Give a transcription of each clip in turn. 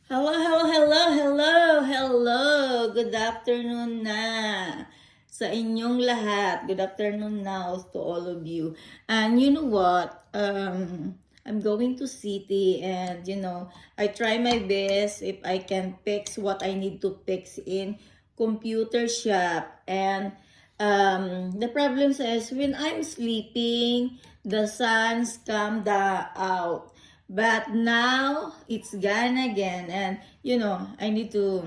Hello, hello, hello, hello, hello. Good afternoon na sa inyong lahat. Good afternoon now to all of you. And you know what? I'm going to city and I try my best if I can fix what I need to fix in computer shop. And the problem is when I'm sleeping, the sun's come out. But now it's gone again, and I need to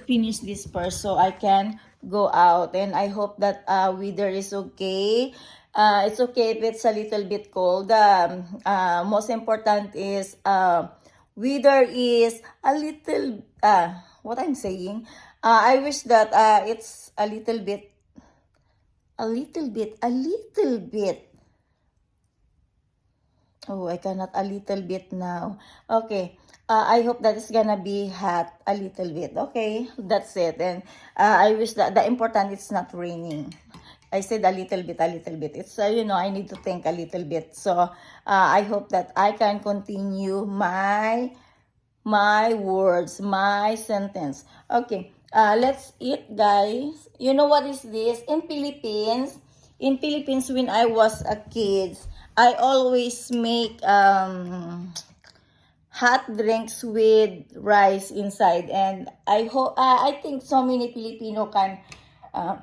finish this first so I can go out. And I hope that weather is okay. It's okay if it's a little bit cold. Most important is weather is a little what I'm saying. I wish that it's a little bit, a little bit. Oh, I cannot a little bit now. Okay. I hope that it's gonna be hot a little bit. Okay, that's it. And I wish that the important it's not raining. I said a little bit, a little bit. It's I need to think a little bit. So I hope that I can continue my words, my sentence. Okay. Let's eat, guys. You know what is this? In Philippines, when I was a kid, I always make hot drinks with rice inside, and I think so many Filipino can uh,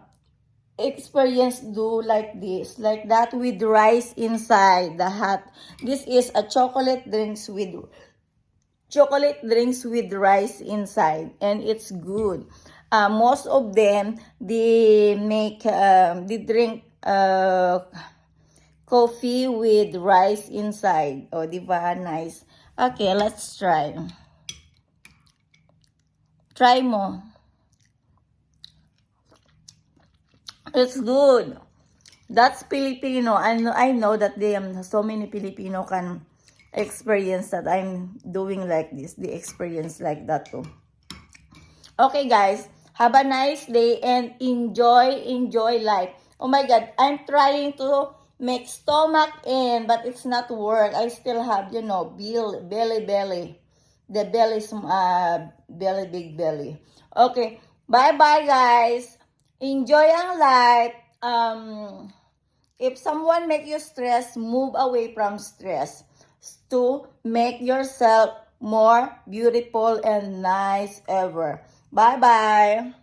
experience do like that with rice inside the hot. This is a chocolate drinks with rice inside, and it's good. Most of them they drink coffee with rice inside. Oh, di ba? Nice. Okay, let's try. Try mo. It's good. That's Filipino. I know that so many Filipino can experience that I'm doing like this. They experience like that too. Okay, guys. Have a nice day and enjoy life. Oh my God, I'm trying to make stomach in, but it's not work. I still have, belly. The belly's belly, big belly. Okay, bye-bye, guys. Enjoy ang life. If someone make you stress, move away from stress to make yourself more beautiful and nice ever. Bye bye.